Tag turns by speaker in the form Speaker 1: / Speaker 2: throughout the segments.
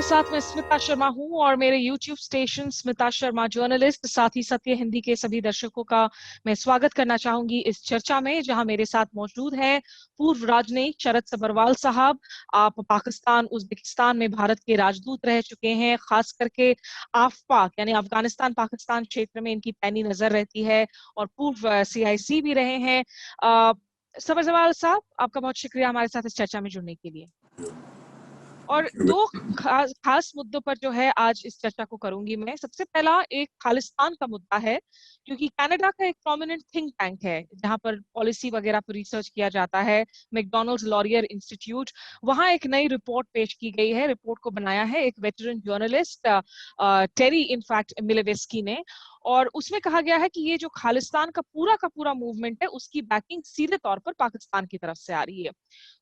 Speaker 1: साथ मैं स्मिता शर्मा हूं और मेरे YouTube station Smita Sharma journalist, साथ ही सत्य हिंदी के सभी दर्शकों का मैं स्वागत करना चाहूंगी इस चर्चा में, जहां मेरे साथ मौजूद है पूर्व राजनयिक शरद सबरवाल साहब। आप पाकिस्तान, उज्बेकिस्तान में भारत के राजदूत रह चुके हैं। खास करके आफपाक यानी अफगानिस्तान पाकिस्तान क्षेत्र में इनकी पैनी नजर रहती है और पूर्व CIC भी रहे हैं। सबरवाल साहब, आपका बहुत शुक्रिया हमारे साथ इस चर्चा में जुड़ने के लिए। और दो खास मुद्दों पर जो है आज इस चर्चा को करूंगी मैं। सबसे पहला एक खालिस्तान का मुद्दा है, क्योंकि कनाडा का एक प्रोमिनेंट थिंक टैंक है जहां पर पॉलिसी वगैरह पर रिसर्च किया जाता है, मैकडोनल्ड्स लॉरियर इंस्टीट्यूट। वहां एक नई रिपोर्ट पेश की गई है। रिपोर्ट को बनाया है एक वेटरन जर्नलिस्ट टेरी इनफैक्ट मिलेवेस्की ने, और उसमें कहा गया है कि ये जो खालिस्तान का पूरा मूवमेंट है उसकी बैकिंग सीधे तौर पर पाकिस्तान की तरफ से आ रही है।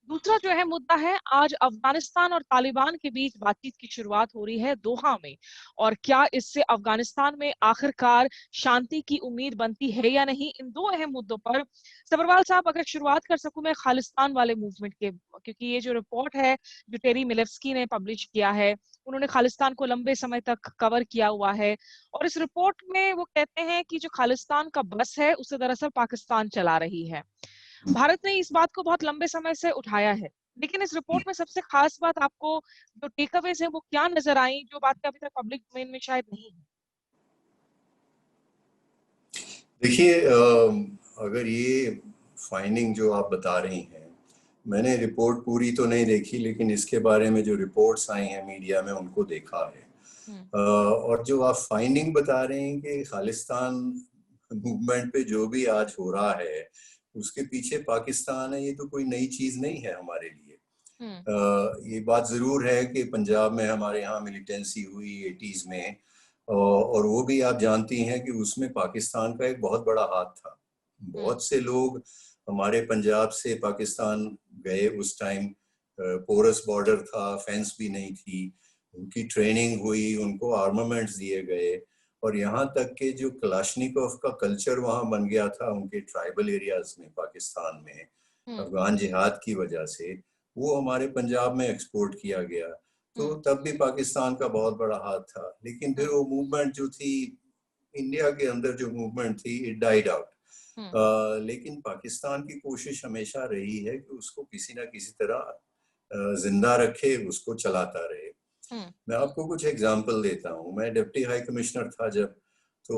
Speaker 1: दूसरा जो है मुद्दा है, आज अफगानिस्तान और तालिबान के बीच बातचीत की शुरुआत हो रही है दोहा में, और क्या इससे अफगानिस्तान में आखिरकार शांति की उम्मीद बनती है या नहीं। इन दो अहम मुद्दों पर सबरवाल साहब, अगर शुरुआत कर सकूं मैं खालिस्तान वाले मूवमेंट के, क्योंकि ये जो रिपोर्ट है जो टेरी मिलेव्स्की ने पब्लिश किया है, उन्होंने खालिस्तान को लंबे समय तक कवर किया हुआ है, और इस रिपोर्ट में वो कहते हैं कि जो खालिस्तान का बस है उसे दरअसल पाकिस्तान चला रही है। भारत ने इस बात को बहुत लंबे समय से उठाया है, लेकिन इस रिपोर्ट में सबसे खास बात आपको जो टेकअवेज है वो क्या नजर आई, जो बातें अभी तक पब्लिक डोमेन में शायद नहीं है?
Speaker 2: देखिए, अगर ये फाइंडिंग जो आप बता रही हैं, मैंने रिपोर्ट पूरी तो नहीं देखी, लेकिन इसके बारे में जो रिपोर्ट्स आई हैं मीडिया में उनको देखा है। और जो आप फाइंडिंग बता रहे हैं कि खालिस्तान मूवमेंट पे जो भी आज हो रहा है उसके पीछे पाकिस्तान है, ये तो कोई नई चीज नहीं है हमारे लिए। ये बात जरूर है कि पंजाब में हमारे यहाँ मिलिटेंसी हुई 80s में, और वो भी आप जानती हैं कि उसमें पाकिस्तान का एक बहुत बड़ा हाथ था। बहुत से लोग हमारे पंजाब से पाकिस्तान गए उस टाइम, पोरस बॉर्डर था, फेंस भी नहीं थी, उनकी ट्रेनिंग हुई, उनको आर्मामेंट्स दिए गए, और यहाँ तक के जो कलाशनिकोव का कल्चर वहाँ बन गया था उनके ट्राइबल एरियाज में पाकिस्तान में, अफगान जिहाद की वजह से वो हमारे पंजाब में एक्सपोर्ट किया गया। तो तब भी पाकिस्तान का बहुत बड़ा हाथ था, लेकिन फिर वो मूवमेंट जो थी इंडिया के अंदर, जो मूवमेंट थी, इट डाइड आउट। लेकिन पाकिस्तान की कोशिश हमेशा रही है कि उसको किसी ना किसी तरह जिंदा रखे, उसको चलाता रहे। मैं आपको कुछ एग्जांपल देता हूँ। मैं डिप्टी हाई कमिश्नर था जब, तो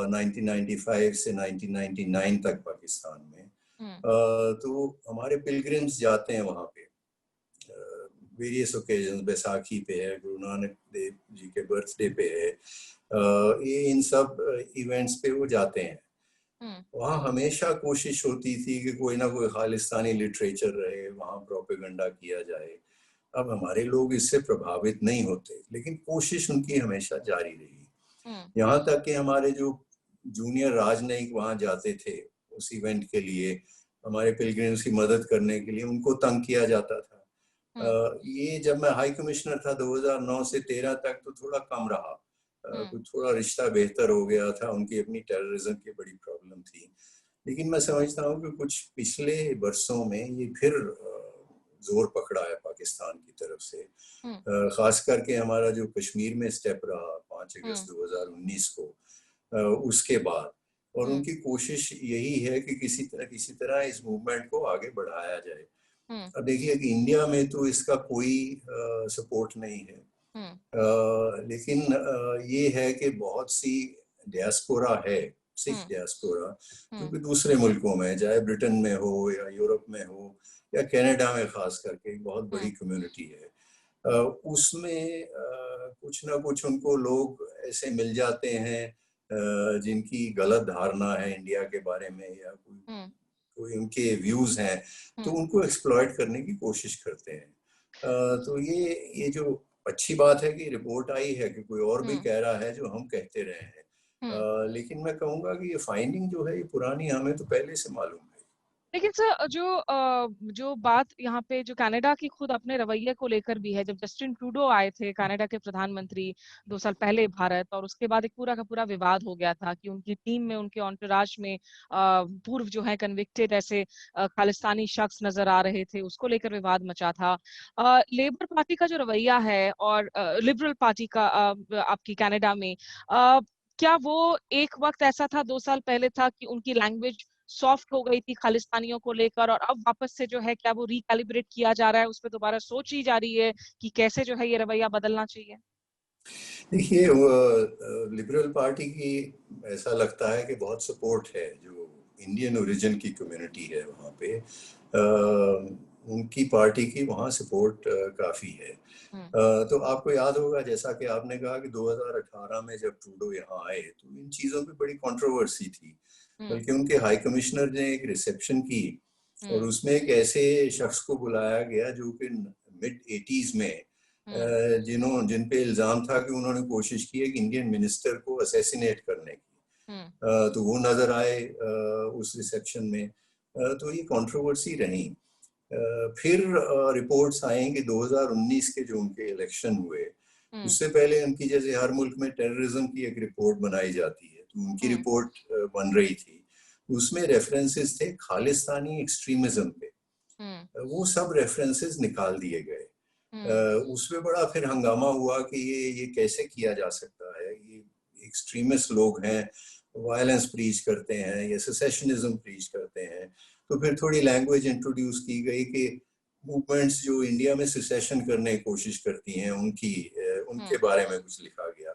Speaker 2: 1995 से 1999 तक पाकिस्तान में। तो हमारे पिलग्रिम्स जाते हैं वहाँ पे वेरियस ओकेजन, बैसाखी पे है, गुरु नानक देव जी के बर्थडे पे है, ये इन सब इवेंट्स पे वो जाते हैं। वहाँ हमेशा कोशिश होती थी कि कोई ना कोई खालिस्तानी लिटरेचर रहे, वहाँ प्रोपेगेंडा किया जाए। अब हमारे लोग इससे प्रभावित नहीं होते, लेकिन कोशिश उनकी हमेशा जारी रही। यहाँ तक कि हमारे जो जूनियर राजनयिक वहाँ जाते थे उस इवेंट के लिए, हमारे पिलग्रिम्स की मदद करने के लिए, उनको तंग किया जाता था। ये जब मैं हाई कमिश्नर था 2009 से 13 तक तो थोड़ा कम रहा, कुछ थोड़ा रिश्ता बेहतर हो गया था, उनकी अपनी टेररिज्म की बड़ी प्रॉब्लम थी। लेकिन मैं समझता हूँ कि कुछ पिछले वर्षों में ये फिर जोर पकड़ा है पाकिस्तान की तरफ से, खास करके हमारा जो कश्मीर में स्टेप रहा 5 अगस्त 2019 को, उसके बाद। और उनकी कोशिश यही है कि किसी तरह इस मूवमेंट को आगे बढ़ाया जाए। अब देखिए कि इंडिया में तो इसका कोई सपोर्ट नहीं है, लेकिन ये है कि बहुत सी डियास्पोरा है, सिख डियास्पोरा, जो कि दूसरे मुल्कों में, चाहे ब्रिटेन में हो या यूरोप में हो या कनाडा में, खास करके एक बहुत बड़ी कम्युनिटी है। उसमें कुछ ना कुछ उनको लोग ऐसे मिल जाते हैं जिनकी गलत धारणा है इंडिया के बारे में, या कोई उनके व्यूज हैं, तो उनको एक्सप्लॉइट करने की कोशिश करते हैं। तो ये जो अच्छी बात है कि रिपोर्ट आई है कि कोई और भी कह रहा है जो हम कहते रहे हैं। लेकिन मैं कहूँगा कि ये फाइंडिंग जो है ये पुरानी हमें तो पहले से मालूम है।
Speaker 1: लेकिन सर जो बात यहाँ पे जो कनाडा की खुद अपने रवैये को लेकर भी है, जब जस्टिन ट्रूडो आए थे कनाडा के प्रधानमंत्री 2 साल पहले भारत, और उसके बाद एक पूरा का पूरा विवाद हो गया था कि उनकी टीम में, उनके एंटोराज में पूर्व जो है कन्विक्टेड ऐसे खालिस्तानी शख्स नजर आ रहे थे, उसको लेकर विवाद मचा था। लेबर पार्टी का जो रवैया है और लिबरल पार्टी का आपकी कनाडा में, क्या वो एक वक्त ऐसा था 2 साल पहले था कि उनकी लैंग्वेज सॉफ्ट हो गई थी खालिस्तानियों को लेकर, और अब वापस से जो है क्या वो रिकैलिब्रेट किया जा रहा है, उस पर दोबारा सोच ही जा रही है कि कैसे जो है ये रवैया बदलना चाहिए?
Speaker 2: देखिए, लिबरल पार्टी की ऐसा लगता है कि बहुत सपोर्ट है जो इंडियन ओरिजिन की कम्युनिटी है वहाँ पे। उनकी पार्टी की वहाँ सपोर्ट काफ़ी है। तो आपको याद होगा, जैसा कि आपने कहा कि 2018 में जब ट्रूडो यहाँ आए तो इन चीज़ों पे बड़ी कंट्रोवर्सी थी, बल्कि उनके हाई कमिश्नर ने एक रिसेप्शन की और उसमें एक ऐसे शख्स को बुलाया गया जो कि मिड 80s में जिन पे इल्जाम था कि उन्होंने कोशिश की है कि इंडियन मिनिस्टर को असैसिनेट करने की, तो वो नजर आए उस रिसेप्शन में। तो ये कंट्रोवर्सी रही। फिर रिपोर्ट्स आई कि 2019 के जो उनके इलेक्शन हुए उससे पहले उनकी, जैसे हर मुल्क में टेररिज्म की एक रिपोर्ट बनाई जाती है, तो उनकी रिपोर्ट बन रही थी, उसमें रेफरेंसेस थे खालिस्तानी एक्सट्रीमिज्म पे। वो सब रेफरेंसेस निकाल दिए गए। उसमें बड़ा फिर हंगामा हुआ कि ये कैसे किया जा सकता है, ये एक्सट्रीमिस्ट लोग हैं, वायलेंस प्रीच करते हैं या सेसेशनिज्म प्रीच करते हैं। तो फिर थोड़ी लैंग्वेज इंट्रोड्यूस की गई कि मूवमेंट्स जो इंडिया में सेसेशन करने की कोशिश करती हैं उनके बारे में कुछ लिखा गया।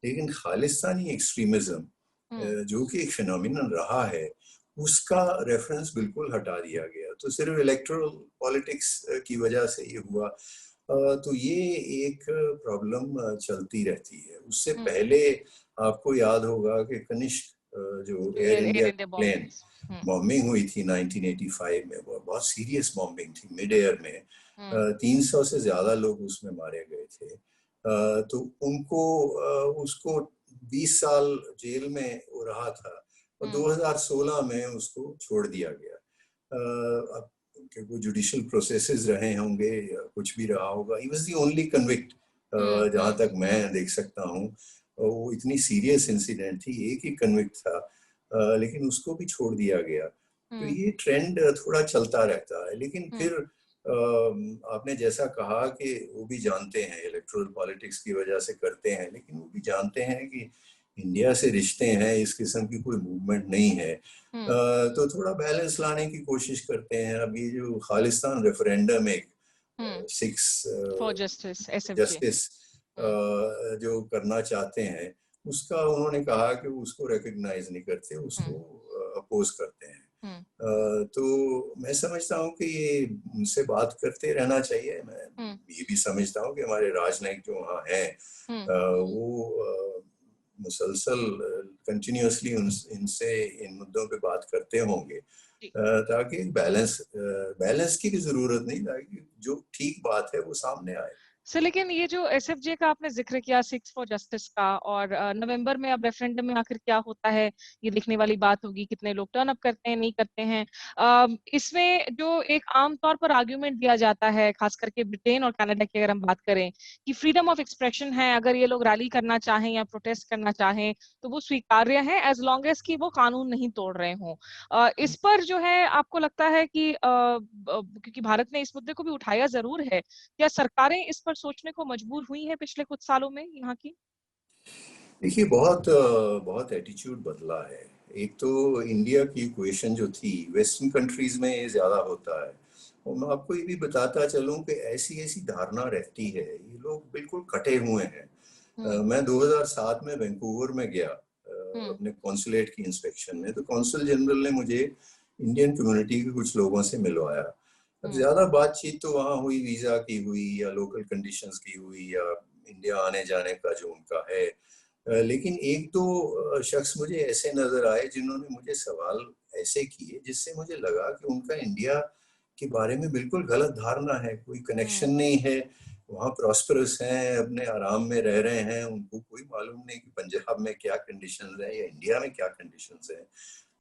Speaker 2: लेकिन खालिस्तानी एक्सट्रीमिज्म जो कि एक फिनोमिनन रहा है, उसका रेफरेंस बिल्कुल हटा दिया गया। तो सिर्फ इलेक्टोरल पॉलिटिक्स की वजह से ये हुआ। तो ये एक प्रॉब्लम चलती रहती है। उससे पहले आपको याद होगा कि कनिष्क जो Air India
Speaker 1: India
Speaker 2: plane
Speaker 1: bombings.
Speaker 2: Bombing हुई थी 1985 में, वो बहुत सीरियस बॉम्बिंग थी मिड एयर में। 300 से ज्यादा लोग उसमें मारे गए थे। तो उनको उसको 20 साल जेल में वो रहा था और 2016 में उसको छोड़ दिया गया। अब उनके कोई जुडिशियल प्रोसेसेस रहे होंगे या कुछ भी रहा होगा। He was the only convict, जहां तक मैं देख सकता हूँ। वो इतनी सीरियस इंसिडेंट थी, एक ही कन्विक्ट था, लेकिन उसको भी छोड़ दिया गया। तो ये ट्रेंड थोड़ा चलता रहता है। लेकिन फिर आपने जैसा कहा कि वो भी जानते हैं, इलेक्टोरल पॉलिटिक्स की वजह से करते हैं, लेकिन वो भी जानते हैं कि इंडिया से रिश्ते हैं, इस किस्म की कोई मूवमेंट नहीं है। तो थोड़ा बैलेंस लाने की कोशिश करते हैं। अब ये जो खालिस्तान रेफरेंडम एक 6
Speaker 1: फॉर जस्टिस, एसएफजे।
Speaker 2: जस्टिस जो करना चाहते हैं, उसका उन्होंने कहा कि उसको रिकग्नाइज नहीं करते, उसको अपोज करते हैं। तो मैं समझता हूँ कि ये उनसे बात करते रहना चाहिए। मैं ये भी समझता हूँ कि हमारे राजनयिक जो वहाँ हैं वो मुसलसल कंटिन्यूअसली इनसे इन मुद्दों पे बात करते होंगे, ताकि बैलेंस की भी जरूरत नहीं, ताकि जो ठीक बात है वो सामने आए।
Speaker 1: सर लेकिन ये जो एसएफजे का आपने जिक्र किया, 6 फॉर जस्टिस का, और नवंबर में अब रेफरेंडम में आखिर क्या होता है ये देखने वाली बात होगी, कितने लोग टर्न अप करते हैं नहीं करते हैं। इसमें जो एक आम तौर पर आर्ग्यूमेंट दिया जाता है, खास करके ब्रिटेन और कनाडा की अगर हम बात करें, कि फ्रीडम ऑफ एक्सप्रेशन है, अगर ये लोग रैली करना चाहें या प्रोटेस्ट करना चाहें तो वो स्वीकार्य है, एज लॉन्ग एज कि वो कानून नहीं तोड़ रहे हों। इस पर जो है आपको लगता है कि क्योंकि भारत ने इस मुद्दे को भी उठाया जरूर है, क्या सरकारें इस पर सोचने को मजबूर हुई हैं पिछले कुछ सालों में यहाँ की?
Speaker 2: देखिए, बहुत एटीट्यूड बदला है। एक तो इंडिया की इक्वेशन जो थी, वेस्टर्न कंट्रीज में ये ज्यादा होता है। और मैं आपको ये भी बताता चलूं कि ऐसी ऐसी धारणा रहती है, ये लोग बिल्कुल कटे हुए हैं। मैं 2007 में वैंकूवर में गया अपने कॉन्सुलेट की इंस्पेक्शन में, तो कॉन्सुल जनरल ने मुझे इंडियन कम्युनिटी के कुछ लोगों से मिलवाया। अब ज्यादा बातचीत तो वहाँ हुई, वीजा की हुई या लोकल कंडीशंस की हुई या इंडिया आने जाने का जो उनका है। लेकिन एक दो शख्स मुझे ऐसे नजर आए जिन्होंने मुझे सवाल ऐसे किए जिससे मुझे लगा कि उनका इंडिया के बारे में बिल्कुल गलत धारणा है, कोई कनेक्शन नहीं है। वहाँ प्रॉस्परस हैं, अपने आराम में रह रहे हैं, उनको कोई मालूम नहीं कि पंजाब में क्या कंडीशंस हैं या इंडिया में क्या कंडीशंस हैं।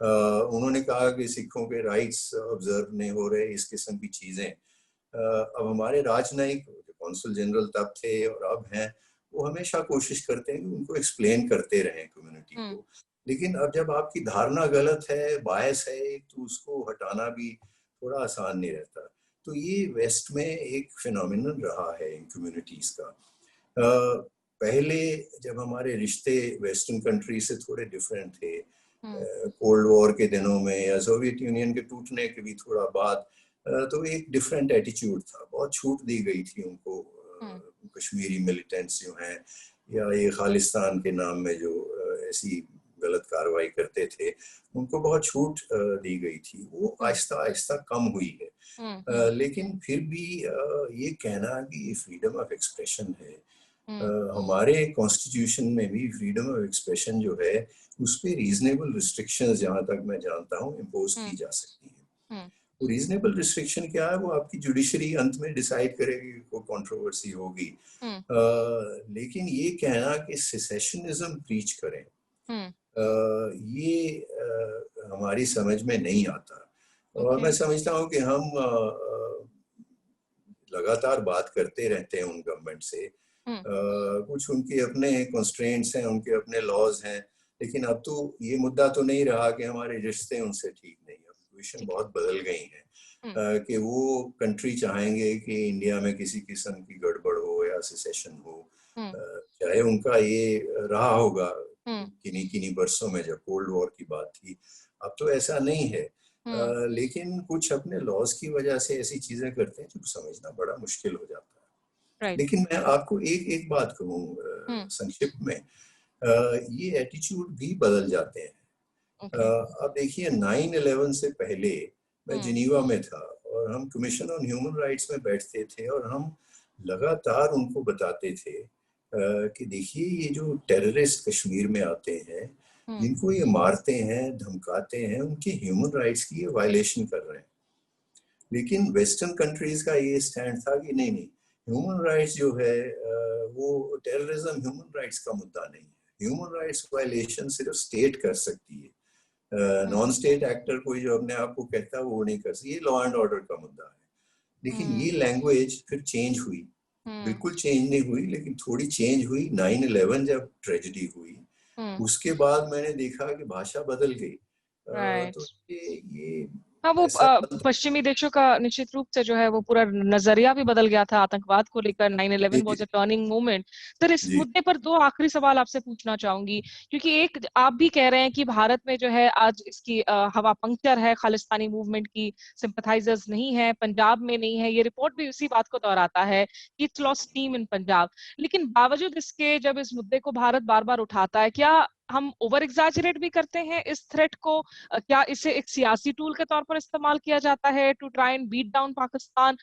Speaker 2: उन्होंने कहा कि सिखों के राइट्स ऑब्जर्व नहीं हो रहे, इस किस्म की चीजें। अब हमारे राजनयिक जो कौंसल जनरल तब थे और अब हैं, वो हमेशा कोशिश करते हैं कि उनको एक्सप्लेन करते रहें कम्युनिटी को। लेकिन अब जब आपकी धारणा गलत है, बायस है, तो उसको हटाना भी थोड़ा आसान नहीं रहता। तो ये वेस्ट में एक फिनोमिनन रहा है इन कम्युनिटीज का। पहले जब हमारे रिश्ते वेस्टर्न कंट्री से थोड़े डिफरेंट थे, कोल्ड वॉर के दिनों में या सोवियत यूनियन के टूटने के भी थोड़ा बाद, तो एक डिफरेंट एटीट्यूड था, बहुत छूट दी गई थी उनको। कश्मीरी मिलिटेंट्स जो हैं या ये खालिस्तान के नाम में जो ऐसी गलत कार्रवाई करते थे, उनको बहुत छूट दी गई थी। वो आहिस्ता आहिस्ता कम हुई है। लेकिन फिर भी ये कहना कि ये फ्रीडम ऑफ एक्सप्रेशन है, हमारे कॉन्स्टिट्यूशन में भी फ्रीडम ऑफ एक्सप्रेशन जो है उस पर रीजनेबल रिस्ट्रिक्शंस जहां तक मैं जानता हूँ इम्पोज की जा सकती हैं। तो रीजनेबल रिस्ट्रिक्शन क्या है, वो आपकी जुडिशरी अंत में डिसाइड करेगी, को कंट्रोवर्सी होगी। लेकिन ये कहना कि सेसेशनिज्म प्रीच करें, ये हमारी समझ में नहीं आता। और मैं समझता हूँ कि हम लगातार बात करते रहते हैं उन गवर्नमेंट से। कुछ उनके अपने कंस्ट्रेंट्स हैं, उनके अपने लॉज हैं, लेकिन अब तो ये मुद्दा तो नहीं रहा कि हमारे रिश्ते उनसे ठीक नहीं है। सिचुएशन बहुत बदल गई है कि वो कंट्री चाहेंगे कि इंडिया में किसी किस्म की गड़बड़ हो या सेसेशन हो। चाहे उनका ये रहा होगा किन्हीं किन्हीं बरसों में जब कोल्ड वॉर की बात थी, अब तो ऐसा नहीं है। लेकिन कुछ अपने लॉज की वजह से ऐसी चीजें करते हैं जो समझना बड़ा मुश्किल हो जाता है। लेकिन मैं आपको एक बात कहूँ संक्षिप्त में, ये एटीट्यूड भी बदल जाते हैं। अब देखिए 9/11 से पहले मैं जिनीवा में था और हम कमीशन ऑन ह्यूमन राइट्स में बैठते थे और हम लगातार उनको बताते थे कि देखिए ये जो टेररिस्ट कश्मीर में आते हैं, जिनको ये मारते हैं, धमकाते हैं, उनके ह्यूमन राइट्स की ये वायलेशन कर रहे हैं। लेकिन वेस्टर्न कंट्रीज का ये स्टैंड था कि नहीं नहीं, ह्यूमन राइट्स जो है वो टेररिज्म ह्यूमन राइट्स का मुद्दा नहीं है। ह्यूमन राइट्स वायलेशन सिर्फ स्टेट कर सकती है, नॉन स्टेट एक्टर कोई जो अपने आप को कहता है वो नहीं कर सकती। ये लॉ एंड ऑर्डर का मुद्दा है। लेकिन ये लैंग्वेज फिर चेंज हुई, बिल्कुल चेंज नहीं हुई लेकिन थोड़ी चेंज हुई 9/11 जब ट्रेजेडी हुई। उसके बाद मैंने देखा कि भाषा बदल गई। तो ये
Speaker 1: हाँ, वो पश्चिमी देशों का निश्चित रूप से जो है वो पूरा नजरिया भी बदल गया था आतंकवाद को लेकर। 9/11 was a turning moment. Sir, इस मुद्दे पर दो आखिरी सवाल आपसे पूछना चाहूंगी, क्योंकि एक आप भी कह रहे हैं कि भारत में जो है आज इसकी हवा पंक्चर है, खालिस्तानी मूवमेंट की सिंपथाइजर्स नहीं है, पंजाब में नहीं है। ये रिपोर्ट भी उसी बात को दोहराता है कि इट्स लॉस्ट स्टीम इन पंजाब। लेकिन बावजूद इसके जब इस मुद्दे को भारत बार बार उठाता है, क्या हम ओवर एग्जैजरेट भी करते हैं इस थ्रेट को? क्या इसे एक सियासी टूल के तौर पर इस्तेमाल किया जाता है to try and beat down Pakistan,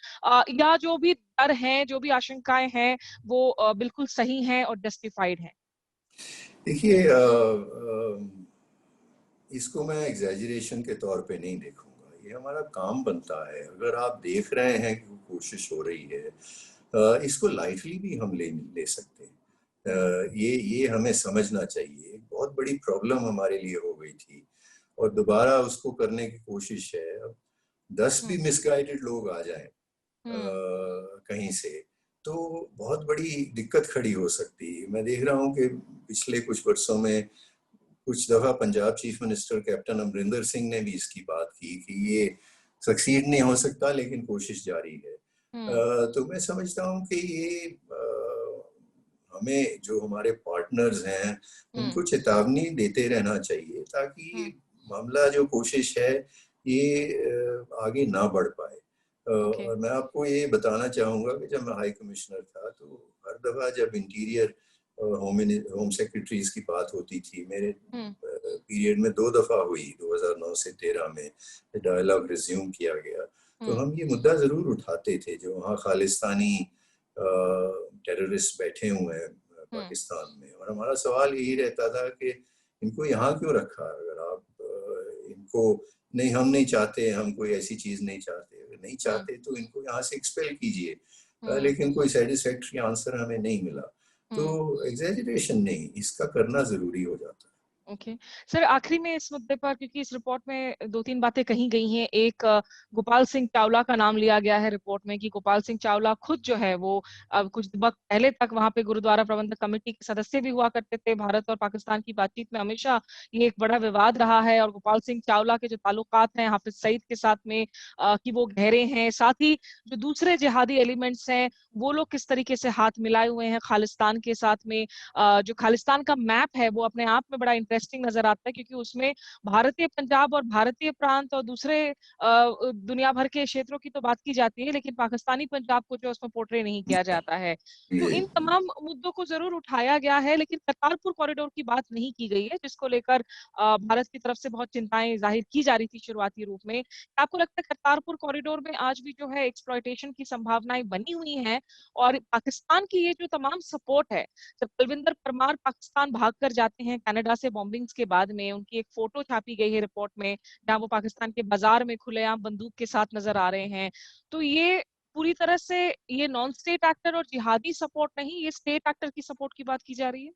Speaker 1: या जो भी डर हैं, जो भी आशंकाएं हैं, वो बिल्कुल सही हैं और जस्टिफाइड हैं?
Speaker 2: देखिए, इसको मैं एग्जैजरेशन के तौर पे नहीं देखूंगा। ये हमारा काम बनता है। अगर आप देख रहे हैं कि कोशिश हो रही है, इसको लाइटली भी हम ले सकते हैं। ये हमें समझना चाहिए। एक बहुत बड़ी प्रॉब्लम हमारे लिए हो गई थी और दोबारा उसको करने की कोशिश है। अब 10 भी मिसगाइडेड लोग आ जाएं कहीं से, तो बहुत बड़ी दिक्कत खड़ी हो सकती है। मैं देख रहा हूँ कि पिछले कुछ वर्षों में कुछ दफा Punjab chief minister captain Amarinder Singh ने भी इसकी बात की कि ये सक्सीड नहीं हो सकता लेकिन कोशिश जारी है। तो मैं समझता हूँ कि ये हमें जो हमारे पार्टनर्स हैं उनको चेतावनी देते रहना चाहिए ताकि मामला जो कोशिश है ये आगे ना बढ़ पाए। और मैं आपको ये बताना चाहूंगा कि जब मैं हाई कमिश्नर था तो हर दफा जब इंटीरियर होम सेक्रेटरीज की बात होती थी, मेरे पीरियड में 2 दफा हुई, 2009 से 13 में डायलॉग रिज्यूम किया गया, तो हम ये मुद्दा जरूर उठाते थे। जो वहाँ खालिस्तानी टेररिस्ट बैठे हुए हैं पाकिस्तान में, और हमारा सवाल यही रहता था कि इनको यहाँ क्यों रखा? अगर आप इनको नहीं, हम नहीं चाहते, हम कोई ऐसी चीज नहीं चाहते, अगर नहीं चाहते तो इनको यहाँ से एक्सपेल कीजिए। लेकिन कोई सेटिस्फैक्टरी आंसर हमें नहीं मिला। तो एग्जैजरेशन नहीं, इसका करना जरूरी हो जाता है।
Speaker 1: ओके सर, आखिरी में इस मुद्दे पर, क्योंकि इस रिपोर्ट में दो तीन बातें कही गई हैं। एक, गोपाल सिंह चावला का नाम लिया गया है रिपोर्ट में कि गोपाल सिंह चावला खुद जो है वो अब कुछ वक्त पहले तक वहां पे गुरुद्वारा प्रबंधक कमेटी के सदस्य भी हुआ करते थे। भारत और पाकिस्तान की बातचीत में हमेशा ये एक बड़ा विवाद रहा है, और गोपाल सिंह चावला के जो ताल्लुकात हैं हाफिज सईद के साथ में कि वो गहरे हैं। साथ ही जो दूसरे जिहादी एलिमेंट्स हैं वो लोग किस तरीके से हाथ मिलाए हुए हैं खालिस्तान के साथ में। जो खालिस्तान का मैप है वो अपने आप में बड़ा इंटरेस्टिंग नजर आता है, क्योंकि उसमें भारतीय पंजाब और भारतीय प्रांत और दूसरे दुनिया भर के क्षेत्रों की तो बात की जाती है, लेकिन पाकिस्तानी पंजाब को जो उसमें पोर्ट्रे नहीं किया जाता है। तो इन तमाम मुद्दों को जरूर उठाया गया है, लेकिन करतारपुर कॉरिडोर की बात नहीं की गई है, जिसको लेकर भारत की तरफ से बहुत चिंताएं जाहिर की जा रही थी शुरुआती रूप में। आपको लगता है करतारपुर कॉरिडोर में आज भी जो है एक्सप्लॉयटेशन की संभावनाएं बनी हुई हैं, और पाकिस्तान की ये जो तमाम सपोर्ट है, जब कुलविंदर परमार पाकिस्तान भागकर जाते हैं कनाडा से बॉम्बिंग्स के बाद में, उनकी एक फोटो छापी गई है रिपोर्ट में जहां वो पाकिस्तान के बाजार में खुलेआम बंदूक के साथ नजर आ रहे हैं। तो ये पूरी तरह से ये नॉन स्टेट एक्टर और जिहादी सपोर्ट नहीं, ये स्टेट एक्टर की सपोर्ट की बात की जा रही है।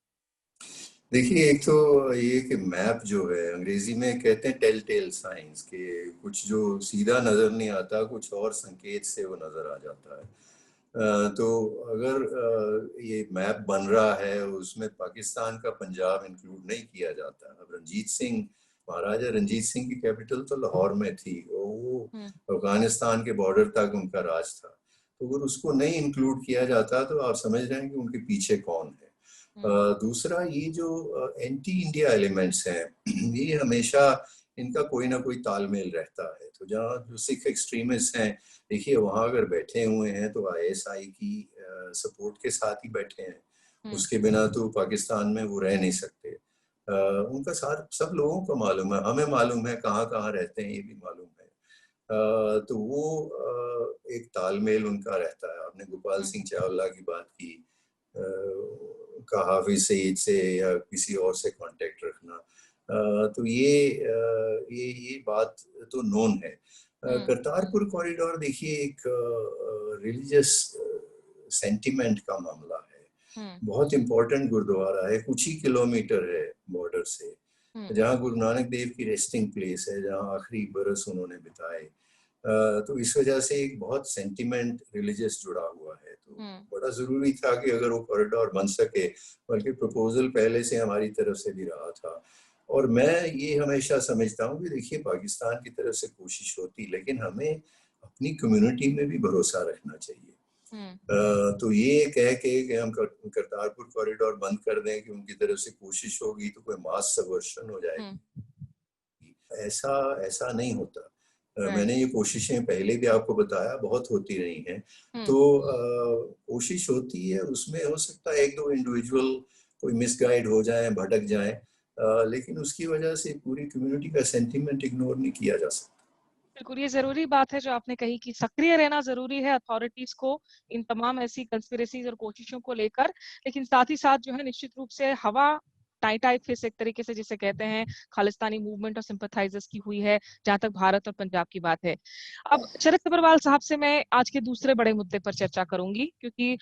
Speaker 2: देखिए, एक तो ये कि मैप जो है अंग्रेजी में कहते हैं टेल टेल साइंस, के कुछ जो सीधा नजर नहीं आता कुछ और संकेत से वो नजर आ जाता है। तो अगर ये मैप बन रहा है उसमें पाकिस्तान का पंजाब इंक्लूड नहीं किया जाता। अब रंजीत सिंह, महाराजा रंजीत सिंह की कैपिटल तो लाहौर में थी, वो अफगानिस्तान के बॉर्डर तक उनका राज था। तो अगर उसको नहीं इंक्लूड किया जाता तो आप समझ रहे हैं कि उनके पीछे कौन है। दूसरा, ये जो एंटी इंडिया एलिमेंट्स हैं ये हमेशा इनका कोई ना कोई तालमेल रहता है। तो जहाँ जो सिख एक्सट्रीमिस्ट हैं, देखिए वहां अगर बैठे हुए हैं तो आईएसआई की सपोर्ट के साथ ही बैठे हैं, उसके बिना तो पाकिस्तान में वो रह नहीं सकते। उनका साथ सब लोगों को मालूम है, हमें मालूम है कहाँ कहाँ रहते हैं, ये भी मालूम है। तो वो एक तालमेल उनका रहता है। आपने गोपाल सिंह चावला की बात की, का हाफिज सईद से या किसी और से कांटेक्ट रखना, तो ये बात तो नोन है। करतारपुर कॉरिडोर देखिए एक रिलीजियस सेंटिमेंट का मामला है। बहुत इंपॉर्टेंट गुरुद्वारा है, कुछ ही किलोमीटर है बॉर्डर से, जहाँ गुरु नानक देव की रेस्टिंग प्लेस है, जहाँ आखिरी बरस उन्होंने बिताए। तो इस वजह से एक बहुत सेंटिमेंट रिलीजियस जुड़ा हुआ है। तो बड़ा जरूरी था कि अगर वो कॉरिडोर बन सके, बल्कि प्रपोजल पहले से हमारी तरफ से भी रहा था। और मैं ये हमेशा समझता हूँ कि देखिए पाकिस्तान की तरफ से कोशिश होती, लेकिन हमें अपनी कम्युनिटी में भी भरोसा रखना चाहिए। तो ये कह के कि हम करतारपुर कॉरिडोर बंद कर दें कि उनकी तरफ से कोशिश होगी तो कोई मास सबवर्शन हो जाएगी, ऐसा ऐसा नहीं होता। मैंने ये कोशिशें पहले भी आपको बताया बहुत होती रही हैं। तो कोशिश होती है, उसमें हो सकता है एक दो इंडिविजुअल कोई मिसगाइड हो जाए, भटक जाए, लेकिन उसकी वजह से पूरी कम्युनिटी का सेंटीमेंट इग्नोर नहीं किया जा सकता।
Speaker 1: बिल्कुल, ये जरूरी बात है जो आपने कही कि सक्रिय रहना जरूरी है अथॉरिटीज को इन तमाम ऐसी कंस्पिरेसीज और कोशिशों को लेकर, लेकिन साथ ही साथ जो है निश्चित रूप से हवा टाई टाई फिस एक तरीके से जिसे कहते हैं खालिस्तानी मूवमेंट और सिंपथाइजर्स की हुई है, जहां तक भारत और पंजाब की बात है। अब शरद सब्रवाल साहब से मैं आज के दूसरे बड़े मुद्दे पर चर्चा करूंगी, क्योंकि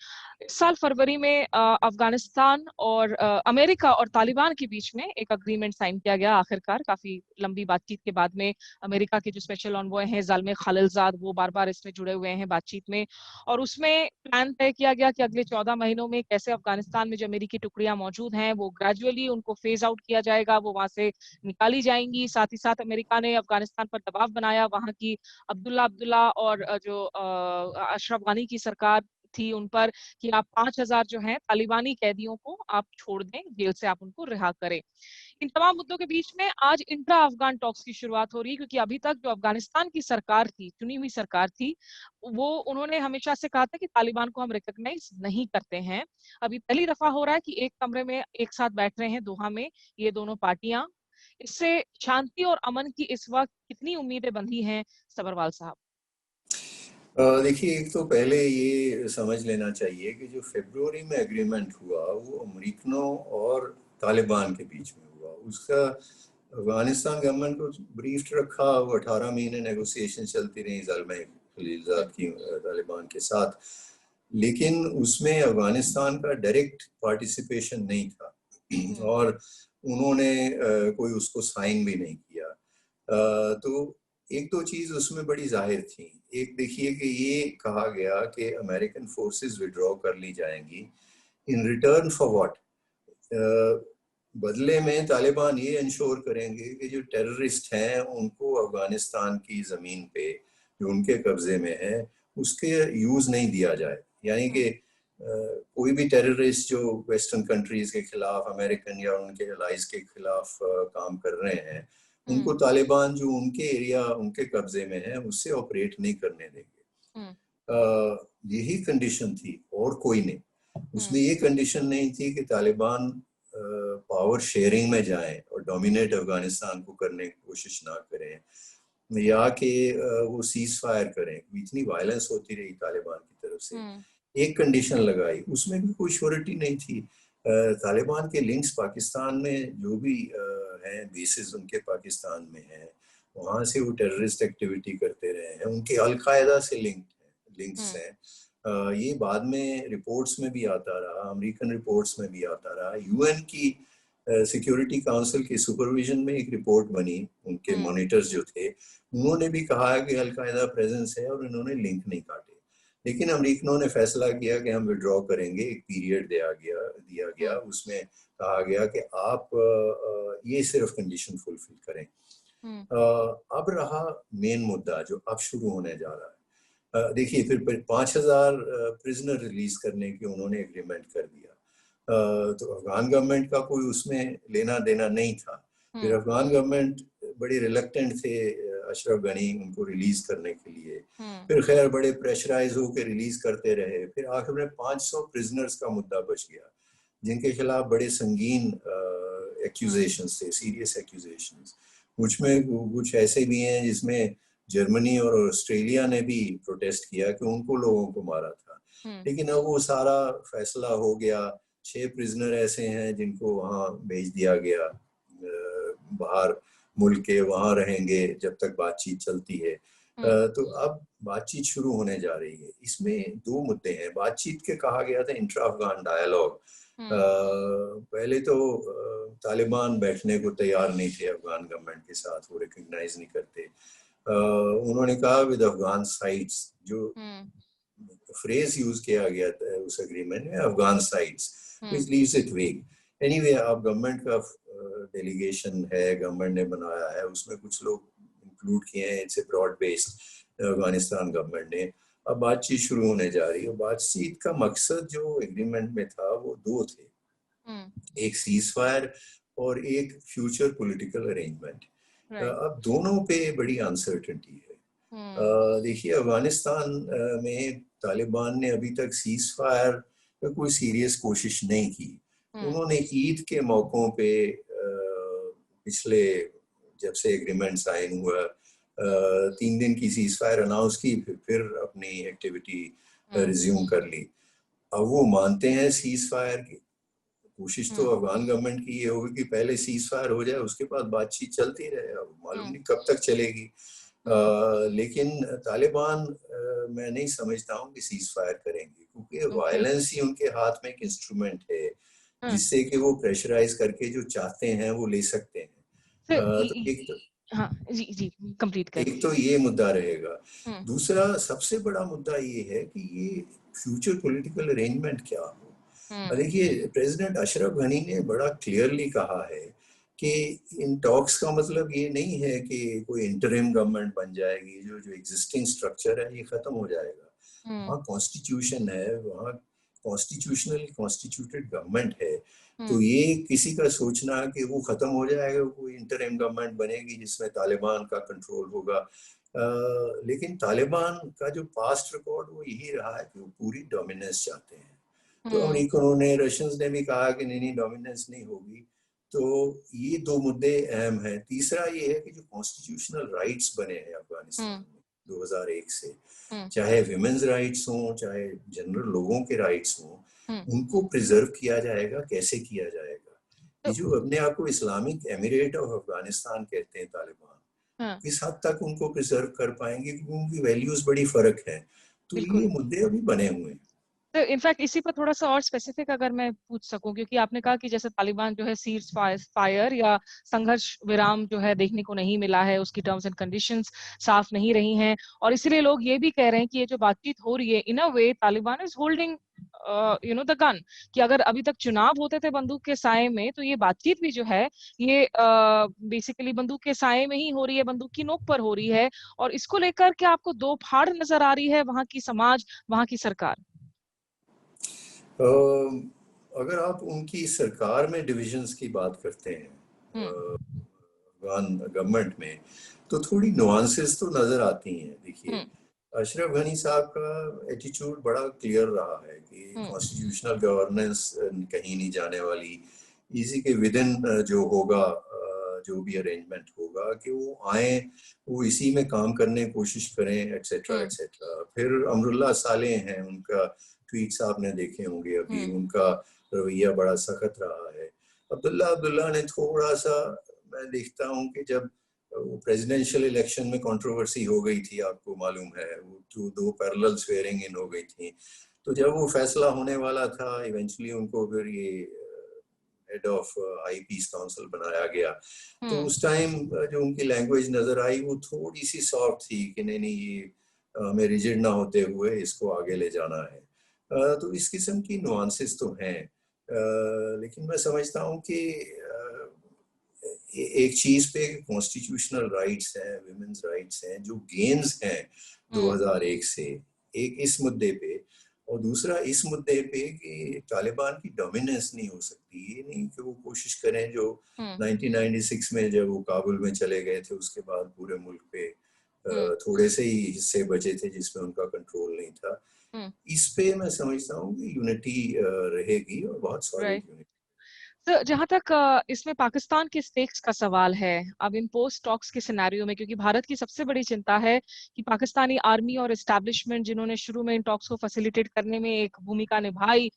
Speaker 1: इस साल फरवरी में अफगानिस्तान और अमेरिका और तालिबान के बीच में एक अग्रीमेंट साइन किया गया आखिरकार, काफी लंबी बातचीत के बाद में। अमेरिका के जो स्पेशल ऑनवॉय हैं ज़ाल्मे खालिलजाद, वो बार बार इसमें जुड़े हुए हैं बातचीत में, और उसमें प्लान तय किया गया कि अगले 14 महीनों में कैसे अफगानिस्तान में जो अमेरिकी टुकड़ियां मौजूद हैं वो ग्रेजुअली उनको फेज आउट किया जाएगा, वो वहां से निकाली जाएंगी। साथ ही साथ अमेरिका ने अफगानिस्तान पर दबाव बनाया, वहां की अब्दुल्ला अब्दुल्ला और जो अशरफ गानी की सरकार थी उन पर, कि आप 5,000 जो हैं तालिबानी कैदियों को आप छोड़ दें, जेल से आप उनको रिहा करें। इन तमाम मुद्दों के बीच में आज इंट्रा अफगान टॉक्स की शुरुआत हो रही है, क्योंकि अभी तक जो अफगानिस्तान की सरकार थी, चुनी हुई सरकार थी, वो उन्होंने हमेशा से कहा था कि तालिबान को हम रिकॉग्नाइज नहीं करते हैं। अभी पहली दफा हो रहा है कि एक कमरे में एक साथ बैठ रहे हैं दोहा में ये दोनों पार्टियां। इससे शांति और अमन की इस वक्त कितनी उम्मीदें बंधी हैं सब्रवाल साहब?
Speaker 2: देखिए, एक तो पहले ये समझ लेना चाहिए कि जो फरवरी में एग्रीमेंट हुआ वो अमरीकनों और तालिबान के बीच में हुआ। उसका अफगानिस्तान गवर्नमेंट को ब्रीफ रखा, वो 18 महीने नेगोशिएशन चलती रही ज़ाल्मे खलीलजाद की तालिबान के साथ, लेकिन उसमें अफगानिस्तान का डायरेक्ट पार्टिसिपेशन नहीं था। और उन्होंने कोई उसको साइन भी नहीं किया। तो एक दो चीज उसमें बड़ी जाहिर थी। एक देखिए कि ये कहा गया कि अमेरिकन फोर्सेस विड्रॉ कर ली जाएंगी, इन रिटर्न फॉर व्हाट? बदले में तालिबान ये इंश्योर करेंगे कि जो टेररिस्ट हैं उनको अफगानिस्तान की ज़मीन पे जो उनके कब्जे में है उसके यूज़ नहीं दिया जाए। यानी कि कोई भी टेररिस्ट जो वेस्टर्न कंट्रीज के खिलाफ, अमेरिकन या उनके एलाइज के खिलाफ काम कर रहे हैं, उनको तालिबान जो उनके एरिया, उनके कब्जे में है, उससे ऑपरेट नहीं करने देंगे। यही कंडीशन थी और कोई नहीं। उसमें ये कंडीशन नहीं थी कि तालिबान पावर शेयरिंग में जाएं और डोमिनेट अफगानिस्तान को करने की कोशिश ना करें या कि वो सीज फायर करें। इतनी वायलेंस होती रही तालिबान की तरफ से। एक कंडीशन लगाई, उसमें भी कोई श्योरिटी नहीं थी। तालिबान के लिंक्स पाकिस्तान में जो भी हैं, बेसिस उनके पाकिस्तान में हैं, वहाँ से वो टेररिस्ट एक्टिविटी करते रहे हैं, उनके अलकायदा से लिंक्स हैं। ये बाद में रिपोर्ट्स में भी आता रहा, अमेरिकन रिपोर्ट्स में भी आता रहा। यूएन की सिक्योरिटी काउंसिल की सुपरविजन में एक रिपोर्ट बनी, उनके मॉनिटर्स जो थे उन्होंने भी कहा कि अलकायदा प्रेजेंस है और इन्होंने लिंक नहीं काटे। लेकिन अमेरिकनों ने फैसला किया कि हम विड्रॉ करेंगे। एक पीरियड दिया गया, उसमें कहा गया कि आप ये सिर्फ कंडीशन फुलफिल करें। अब रहा मेन मुद्दा जो अब शुरू होने जा रहा है। देखिए, फिर 5,000 प्रिजनर रिलीज करने की उन्होंने एग्रीमेंट कर दिया। तो अफगान गवर्नमेंट का कोई उसमें लेना देना नहीं था। फिर अफगान गवर्नमेंट बड़े रिलक्टेंट थे अशरफ गनी उनको रिलीज करने के लिए। फिर खैर बड़े प्रेशराइज होकर रिलीज करते रहे। फिर आखिर में 500 प्रिजनर्स का मुद्दा बच गया जिनके खिलाफ बड़े संगीन एक्यूजेशंस थे, सीरियस एक्यूजेशंस। कुछ ऐसे भी हैं जिसमें जर्मनी और ऑस्ट्रेलिया ने भी प्रोटेस्ट किया कि उनको लोगों को मारा था। लेकिन अब वो सारा फैसला हो गया। 6 प्रिजनर ऐसे हैं जिनको वहाँ भेज दिया गया बाहर मुल्क के, वहाँ रहेंगे जब तक बातचीत चलती है। तो अब बातचीत शुरू होने जा रही है। इसमें 2 मुद्दे हैं। बातचीत के कहा गया था इंट्रा अफगान डायलॉग। पहले तो तालिबान बैठने को तैयार नहीं थे अफगान गवर्नमेंट के साथ, वो रिकग्नाइज नहीं करते। उन्होंने कहा विद अफगान साइट्स, जो फ्रेज यूज किया गया था उस एग्रीमेंट में, Afghan sides, which leaves it vague. Anyway, अब गवर्नमेंट का डेलीगेशन है, गवर्नमेंट ने बनाया है, उसमें कुछ लोग इंक्लूड किए हैं। It's a broad based Afghanistan government ने। अब बातचीत शुरू होने जा रही है। बातचीत का मकसद जो एग्रीमेंट में था वो 2 थे, एक सीज फायर और एक फ्यूचर पॉलिटिकल अरेंजमेंट। अब दोनों पे बड़ी अनसर्टेनिटी है। देखिए, अफगानिस्तान में तालिबान ने अभी तक सीज फायर का कोई सीरियस कोशिश नहीं की। उन्होंने ईद के मौकों पे पिछले जब से एग्रीमेंट साइन हुआ 3 दिन की सीज फायर अनाउंस की, फिर अपनी एक्टिविटी रिज्यूम कर ली। अब वो मानते हैं सीज फायर की कोशिश, तो अफगान गवर्नमेंट की ये होगी कि पहले सीज फायर हो जाए, उसके बाद बातचीत चलती रहे। अब मालूम नहीं कब तक चलेगी। लेकिन तालिबान मैं नहीं समझता हूँ कि सीज फायर करेंगे, क्योंकि वायलेंस ही उनके हाथ में एक इंस्ट्रूमेंट है जिससे कि वो प्रेशराइज करके जो चाहते हैं वो ले सकते हैं।
Speaker 1: जी कंप्लीट करें।
Speaker 2: एक तो ये मुद्दा रहेगा। दूसरा सबसे बड़ा मुद्दा ये है कि ये फ्यूचर पॉलिटिकल अरेंजमेंट क्या हो। देखिए, प्रेसिडेंट अशरफ गनी ने बड़ा क्लियरली कहा है कि इन टॉक्स का मतलब ये नहीं है कि कोई इंटरिम गवर्नमेंट बन जाएगी, जो एग्जिस्टिंग स्ट्रक्चर है ये खत्म हो जाएगा। वहाँ कॉन्स्टिट्यूशन है, वहाँ कॉन्स्टिट्यूशनल कॉन्स्टिट्यूटेड गवर्नमेंट है। तो ये किसी का सोचना कि वो खत्म हो जाएगा, कोई इंटरिम गवर्नमेंट बनेगी जिसमें तालिबान का कंट्रोल होगा। लेकिन तालिबान का जो पास्ट रिकॉर्ड वो यही रहा है कि वो पूरी डोमिनेंस चाहते हैं। तो अमेरिकनों ने, रशियंस ने भी कहा कि नहीं डोमिनेंस नहीं होगी। तो ये 2 मुद्दे अहम हैं। तीसरा ये है कि जो कॉन्स्टिट्यूशनल राइट्स बने हैं अफगानिस्तान में 2001 से, चाहे विमेन्स राइट्स हों, चाहे जनरल लोगों के राइट्स हों, उनको प्रिजर्व किया जाएगा। कैसे किया जाएगा? ये जो अपने आप को इस्लामिक एमिरेट ऑफ अफगानिस्तान कहते हैं तालिबान, किस हद तक उनको प्रिजर्व कर पाएंगे, क्योंकि उनकी वैल्यूज बड़ी फर्क है। तो ये मुद्दे अभी बने हुए हैं।
Speaker 1: तो इनफैक्ट इसी पर थोड़ा सा और स्पेसिफिक अगर मैं पूछ सकूं, क्योंकि आपने कहा कि जैसे तालिबान जो है सीज फायर या संघर्ष विराम जो है देखने को नहीं मिला है, उसकी टर्म्स एंड कंडीशंस साफ नहीं रही हैं, और इसीलिए लोग ये भी कह रहे हैं कि ये जो बातचीत हो रही है in a way Taliban is holding the gun, कि अगर अभी तक चुनाव होते थे बंदूक के साए में, तो ये बातचीत भी जो है ये बेसिकली बंदूक के साए में ही हो रही है, बंदूक की नोक पर हो रही है। और इसको लेकर क्या आपको दो फाड़ नजर आ रही है, वहां की समाज, वहां की सरकार?
Speaker 2: अगर आप उनकी सरकार में डिविजन्स की बात करते हैं अफगान गवर्नमेंट में, तो थोड़ी नुआंसेस तो नजर आती हैं। देखिए, अशरफ गनी साहब का एटीट्यूड बड़ा क्लियर रहा है कि कॉन्स्टिट्यूशनल गवर्नेंस कहीं नहीं जाने वाली, इसी के विद इन जो होगा, जो भी अरेंजमेंट होगा कि वो आए, वो इसी में काम करने की कोशिश करें, एटसेट्रा एटसेट्रा। फिर अमरुल्लाह सालेह हैं, उनका ट्वीट्स आपने देखे होंगे, अभी उनका रवैया बड़ा सख्त रहा है। अब्दुल्ला ने थोड़ा सा, मैं देखता हूँ कि जब वो प्रेसिडेंशियल इलेक्शन में कंट्रोवर्सी हो गई थी, आपको मालूम है, वो जो दो पैरेलल स्वेयरिंग इन हो गई थी, तो जब वो फैसला होने वाला था, इवेंचुअली उनको फिर ये head of I piece council बनाया गया, तो उस टाइम जो उनकी लैंग्वेज नजर आई वो थोड़ी सी सॉफ्ट थी कि नहीं नहीं, ये हमें रिजिड ना होते हुए इसको आगे ले जाना है। तो इस किस्म की नुआंसेस तो हैं, लेकिन मैं समझता हूँ कि एक चीज पे कॉन्स्टिट्यूशनल राइट्स हैं, विमेन्स राइट्स हैं, जो गेन्स हैं 2001 से, एक इस मुद्दे पे, और दूसरा इस मुद्दे पे कि तालिबान की डोमिनेंस नहीं हो सकती। ये नहीं कि वो कोशिश करें जो 1996 में जब वो काबुल में चले गए थे, उसके बाद पूरे मुल्क पे थोड़े से ही हिस्से बचे थे जिसमें उनका कंट्रोल नहीं था। इस पे मैं समझता हूँ कि यूनिटी रहेगी, और बहुत सॉलिड यूनिटी।
Speaker 1: तो जहां तक इसमें पाकिस्तान के स्टेक्स का सवाल है, अब इन पोस्ट टॉक्स के सिनेरियो में, क्योंकि भारत की सबसे बड़ी चिंता है कि पाकिस्तानी आर्मी और एस्टैब्लिशमेंट जिन्होंने शुरू में इन टॉक्स को फैसिलिटेट करने में एक भूमिका निभाई,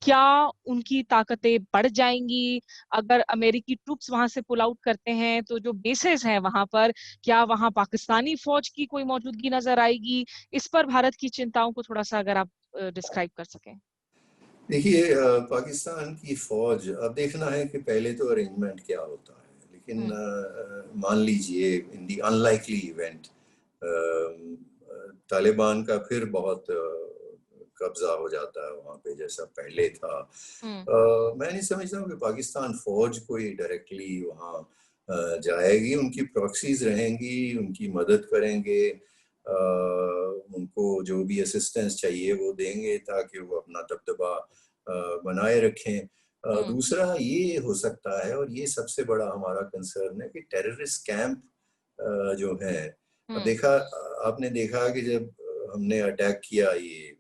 Speaker 1: क्या उनकी ताकतें बढ़ जाएंगी अगर अमेरिकी ट्रूप्स वहां से पुल आउट करते हैं? तो जो बेसेस हैं वहां पर, क्या वहां पाकिस्तानी फौज की कोई मौजूदगी नजर आएगी? इस पर भारत की चिंताओं को थोड़ा सा अगर आप डिस्क्राइब कर सकें।
Speaker 2: देखिए, पाकिस्तान की फौज, अब देखना है कि पहले तो अरेंजमेंट क्या होता है, लेकिन मान लीजिए इन दी अनलाइकली इवेंट तालिबान का फिर बहुत कब्जा हो जाता है वहाँ पे जैसा पहले था। मैं नहीं समझता हूँ कि पाकिस्तान फौज कोई डायरेक्टली वहाँ जाएगी। उनकी प्रॉक्सीज रहेंगी, उनकी मदद करेंगे, उनको जो भी असिस्टेंस चाहिए वो देंगे ताकि वो अपना दबदबा बनाए रखें। दूसरा ये हो सकता है, और ये सबसे बड़ा हमारा कंसर्न है, कि टेररिस्ट कैंप जो है, अब आपने देखा कि जब हमने अटैक किया ये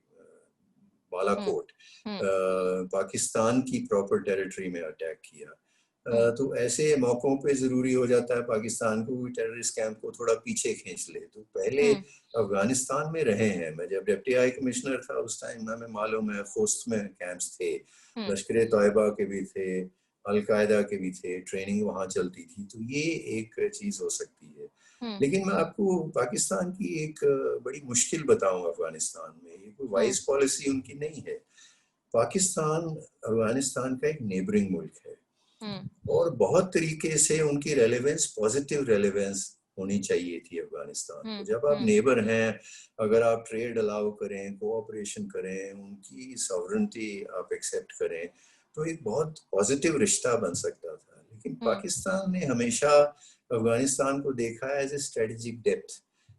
Speaker 2: बालाकोट, पाकिस्तान की प्रॉपर टेरिटरी में अटैक किया, तो ऐसे मौकों पे जरूरी हो जाता है पाकिस्तान को टेररिस्ट कैंप को थोड़ा पीछे खींच ले। तो पहले अफगानिस्तान में रहे हैं, मैं जब डिप्टी हाई कमिश्नर था उस टाइम हमें मालूम है खोस्त में कैंप्स थे, लश्कर तैयबा के भी थे, अलकायदा के भी थे, ट्रेनिंग वहां चलती थी। तो ये एक चीज हो सकती है। लेकिन मैं आपको पाकिस्तान की एक बड़ी मुश्किल बताऊं अफगानिस्तान में, ये कोई वाइज पॉलिसी उनकी नहीं है। पाकिस्तान अफगानिस्तान का एक नेबरिंग मुल्क है, और बहुत तरीके से उनकी रेलेवेंस, पॉजिटिव रेलेवेंस होनी चाहिए थी अफगानिस्तान को। जब आप नेबर हैं, अगर आप ट्रेड अलाउ करें, कोऑपरेशन करें, उनकी सॉवरेंटी आप एक्सेप्ट करें, तो एक बहुत पॉजिटिव रिश्ता बन सकता था। लेकिन पाकिस्तान ने हमेशा अफगानिस्तान को देखा एज ए स्ट्रेटेजिक डेप्थ,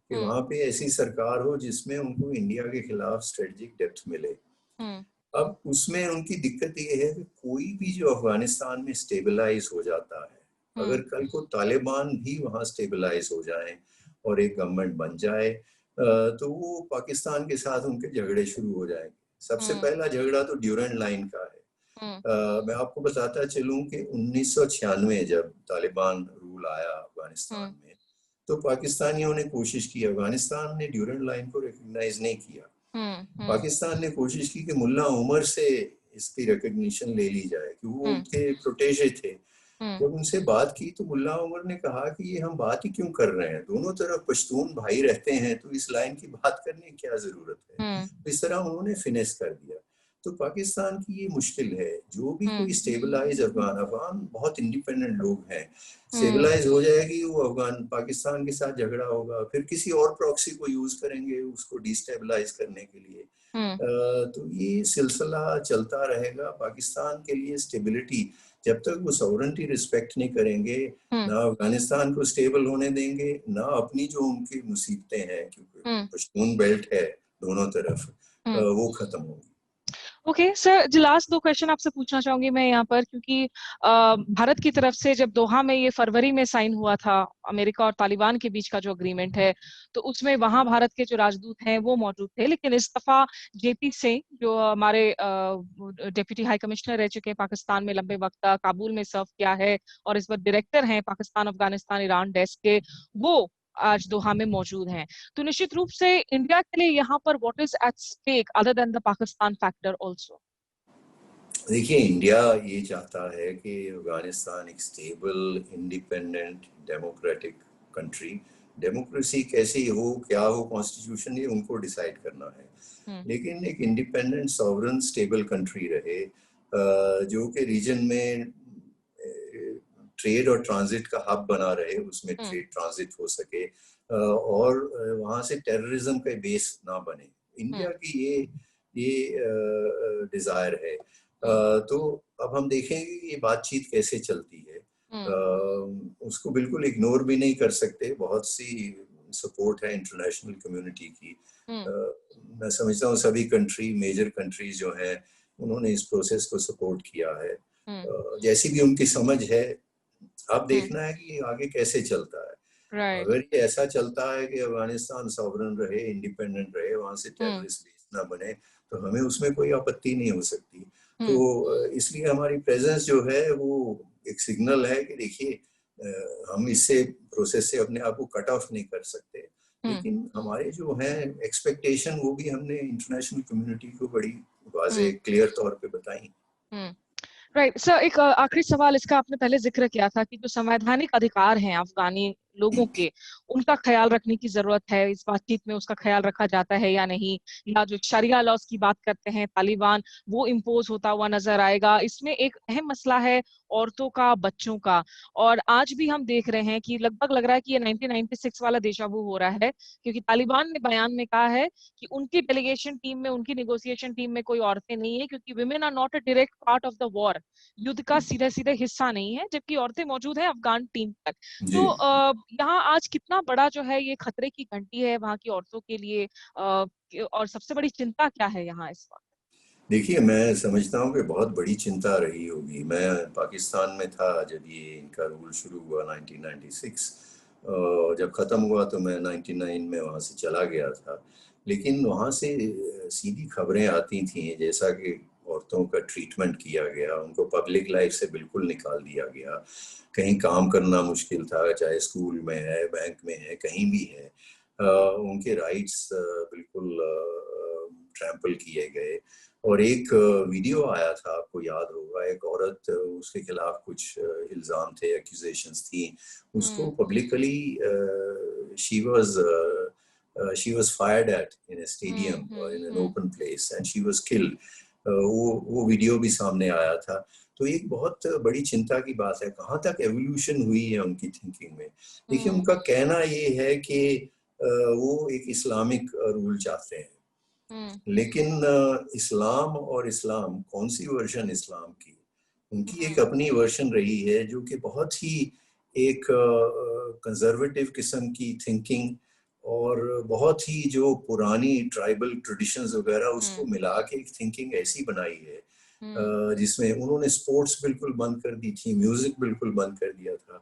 Speaker 2: कि वहां पे ऐसी सरकार हो जिसमें उनको इंडिया के खिलाफ स्ट्रेटेजिक डेप्थ मिले। अब उसमें उनकी दिक्कत ये है कि कोई भी जो अफगानिस्तान में स्टेबलाइज हो जाता है, अगर कल को तालिबान भी वहां स्टेबलाइज हो जाए और एक गवर्नमेंट बन जाए, तो वो पाकिस्तान के साथ उनके झगड़े शुरू हो जाएंगे। सबसे पहला झगड़ा तो ड्यूरेंट लाइन का है। मैं आपको बताता चलूं कि 1996 जब तालिबान रूल आया अफगानिस्तान में, तो पाकिस्तानियों ने कोशिश की, अफगानिस्तान ने ड्यूरेंट लाइन को रिकॉग्नाइज नहीं किया। पाकिस्तान ने कोशिश की कि मुल्ला उमर से इसकी रिकॉग्निशन ले ली जाए कि वो उनके प्रोटेजे थे। जब उनसे बात की तो मुल्ला उमर ने कहा कि ये हम बात ही क्यों कर रहे हैं, दोनों तरफ पश्तून भाई रहते हैं, तो इस लाइन की बात करने की क्या जरूरत है। तो इस तरह उन्होंने फिनिश कर दिया। तो पाकिस्तान की ये मुश्किल है, जो भी कोई स्टेबलाइज अफगान बहुत इंडिपेंडेंट लोग हैं, स्टेबलाइज हो जाएगी वो अफगान, पाकिस्तान के साथ झगड़ा होगा, फिर किसी और प्रॉक्सी को यूज करेंगे उसको डिस्टेबलाइज करने के लिए। तो ये सिलसिला चलता रहेगा। पाकिस्तान के लिए स्टेबिलिटी, जब तक वो सॉवरेंटी रिस्पेक्ट नहीं करेंगे, ना अफगानिस्तान को स्टेबल होने देंगे, ना अपनी जो उनकी मुसीबतें हैं, क्योंकि पश्तून बेल्ट है दोनों तरफ, वो खत्म होंगी।
Speaker 1: ओके सर, जो लास्ट दो क्वेश्चन आपसे पूछना चाहूंगी मैं यहाँ पर, क्योंकि भारत की तरफ से जब दोहा में ये फरवरी में साइन हुआ था अमेरिका और तालिबान के बीच का जो अग्रीमेंट है, तो उसमें वहां भारत के जो राजदूत हैं वो मौजूद थे, लेकिन इस दफा जेपी सिंह जो हमारे डिप्टी हाई कमिश्नर रह चुके हैं पाकिस्तान में, लंबे वक्त तक काबुल में सर्व किया है और इस वक्त डायरेक्टर हैं पाकिस्तान अफगानिस्तान ईरान डेस्क के, वो आज दोहा में मौजूद हैं। तो निश्चित रूप से इंडिया के लिए यहाँ पर what is at stake other than the Pakistan factor also?
Speaker 2: देखिए, इंडिया ये चाहता है कि अफगानिस्तान एक stable, independent, democratic country, democracy कैसी हो, क्या हो, कॉन्स्टिट्यूशन ये उनको डिसाइड करना है, लेकिन एक इंडिपेंडेंट, सॉवरन, स्टेबल कंट्री रहे, जो कि रीजन में ट्रेड और ट्रांजिट का हब बना रहे, उसमें ट्रेड ट्रांजिट हो सके, और वहां से टेररिज्म का बेस ना बने। इंडिया की ये डिजायर है। तो अब हम देखेंगे कि ये बातचीत कैसे चलती है। उसको बिल्कुल इग्नोर भी नहीं कर सकते, बहुत सी सपोर्ट है इंटरनेशनल कम्युनिटी की। मैं समझता हूँ सभी मेजर कंट्रीज जो हैं, उन्होंने इस प्रोसेस को सपोर्ट किया है। जैसी भी उनकी समझ है, अब देखना है कि आगे कैसे चलता है। अगर ये ऐसा चलता है कि अफगानिस्तान सॉवरन रहे, इंडिपेंडेंट रहे, वहां से टेररिस्ट बेस ना बने, तो हमें उसमें कोई आपत्ति नहीं हो सकती। तो इसलिए हमारी प्रेजेंस जो है वो एक सिग्नल है कि देखिए, हम इससे प्रोसेस से अपने आप को कट ऑफ नहीं कर सकते, लेकिन हमारे जो है एक्सपेक्टेशन, वो भी हमने इंटरनेशनल कम्युनिटी को बड़ी वाज़े क्लियर तौर पे बताई।
Speaker 1: राइट सर, एक आखिरी सवाल, इसका आपने पहले जिक्र किया था कि जो संवैधानिक अधिकार हैं अफगानी लोगों के, उनका ख्याल रखने की जरूरत है, इस बातचीत में उसका ख्याल रखा जाता है या नहीं, या जो शरिया लॉज की बात करते हैं तालिबान, वो इम्पोज होता हुआ नजर आएगा। इसमें एक अहम मसला है औरतों का, बच्चों का, और आज भी हम देख रहे हैं कि लगभग लग रहा है कि ये 1996 वाला देशावू हो रहा है, क्योंकि तालिबान ने बयान में कहा है कि उनकी डेलीगेशन टीम में, उनकी नेगोशिएशन टीम में कोई औरतें नहीं है, क्योंकि women are not a direct part of the war, युद्ध का सीधे सीधे हिस्सा नहीं है, जबकि औरतें मौजूद हैं अफगान टीम तक। तो यहाँ आज कितना बड़ा जो है ये खतरे की घंटी है वहां की औरतों के लिए, और सबसे बड़ी चिंता क्या है यहाँ इस वक्त?
Speaker 2: देखिए, मैं समझता हूँ कि बहुत बड़ी चिंता रही होगी। मैं पाकिस्तान में था जब ये इनका रूल शुरू हुआ 1996, जब ख़त्म हुआ तो मैं 99 में वहाँ से चला गया था। लेकिन वहाँ से सीधी खबरें आती थीं, जैसा कि औरतों का ट्रीटमेंट किया गया, उनको पब्लिक लाइफ से बिल्कुल निकाल दिया गया, कहीं काम करना मुश्किल था, चाहे स्कूल में है, बैंक में है, कहीं भी है। उनके राइट्स बिल्कुल ट्रैम्पल किए गए। और एक वीडियो आया था, आपको याद होगा, एक औरत, उसके खिलाफ कुछ इल्जाम थे, एक्यूजेशंस थी, उसको publicly she was fired at in a stadium or in an open place and she was killed. वो वीडियो भी सामने आया था। तो एक बहुत बड़ी चिंता की बात है, कहाँ तक एवोल्यूशन हुई है उनकी थिंकिंग में। देखिए, उनका कहना ये है कि वो एक इस्लामिक रूल चाहते हैं, लेकिन इस्लाम और इस्लाम, कौन सी वर्जन इस्लाम की? उनकी एक अपनी वर्जन रही है जो कि बहुत ही एक कंजर्वेटिव किस्म की थिंकिंग, और बहुत ही जो पुरानी ट्राइबल ट्रेडिशंस वगैरह, उसको मिला के एक थिंकिंग ऐसी बनाई है, जिसमें उन्होंने स्पोर्ट्स बिल्कुल बंद कर दी थी, म्यूजिक बिल्कुल बंद कर दिया था।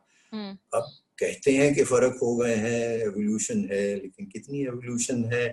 Speaker 2: अब कहते हैं कि फर्क हो गए हैं, एवोल्यूशन है, लेकिन कितनी एवोल्यूशन है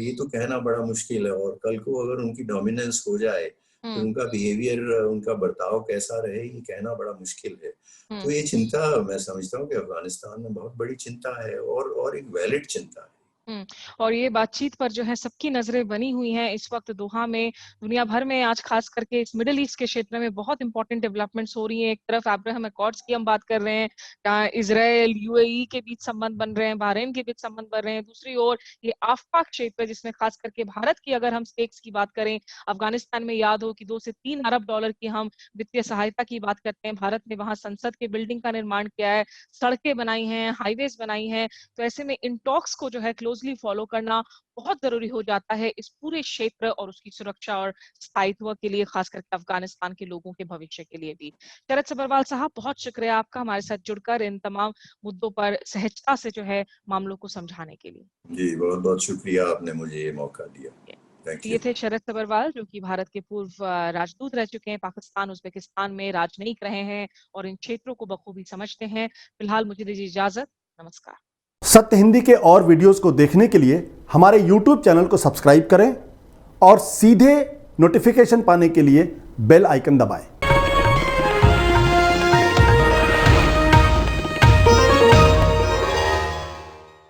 Speaker 2: ये तो कहना बड़ा मुश्किल है। और कल को अगर उनकी डोमिनेंस हो जाए तो उनका बिहेवियर, उनका बर्ताव कैसा रहे, ये कहना बड़ा मुश्किल है। तो ये चिंता, मैं समझता हूँ कि अफगानिस्तान में बहुत बड़ी चिंता है, और एक वैलिड चिंता है।
Speaker 1: और ये बातचीत पर जो है सबकी नजरें बनी हुई हैं इस वक्त दोहा में। दुनिया भर में आज खास करके इस मिडिल ईस्ट के क्षेत्र में बहुत इंपॉर्टेंट डेवलपमेंट्स हो रही हैं। एक तरफ अब्राहम अकॉर्ड्स की हम बात कर रहे हैं, जहाँ इजराइल यूएई के बीच संबंध बन रहे हैं, बहरीन के बीच संबंध बन रहे हैं। दूसरी ओर ये आफपाक क्षेत्र जिसमें खास करके भारत की अगर हम स्टेक्स की बात करें, अफगानिस्तान में याद हो कि 2 से 3 अरब डॉलर की हम वित्तीय सहायता की बात करते हैं। भारत ने वहां संसद के बिल्डिंग का निर्माण किया है, सड़कें बनाई हैं, हाईवेज बनाई हैं। तो ऐसे में इन टॉक्स को जो है क्लोजली फॉलो करना बहुत जरूरी हो जाता है इस पूरे क्षेत्र और उसकी सुरक्षा और स्थायित्व के लिए, खास करके अफगानिस्तान के लोगों के भविष्य के लिए भी। शरद सब्बरवाल साहब, बहुत शुक्रिया आपका हमारे साथ जुड़कर इन तमाम मुद्दों पर सहजता से जो है मामलों को समझाने के लिए।
Speaker 2: जी, बहुत बहुत शुक्रिया, आपने मुझे ये मौका दिया। थैंक
Speaker 1: ये
Speaker 2: यू।
Speaker 1: थे शरद सब्बरवाल, जो कि भारत के पूर्व राजदूत रह चुके हैं, पाकिस्तान उज्बेकिस्तान में राजनयिक रहे हैं और इन क्षेत्रों को बखूबी समझते हैं। फिलहाल मुझे दीजिए इजाजत, नमस्कार।
Speaker 3: सत्य हिंदी के और वीडियोस को देखने के लिए हमारे YouTube चैनल को सब्सक्राइब करें और सीधे नोटिफिकेशन पाने के लिए बेल आइकन दबाएं।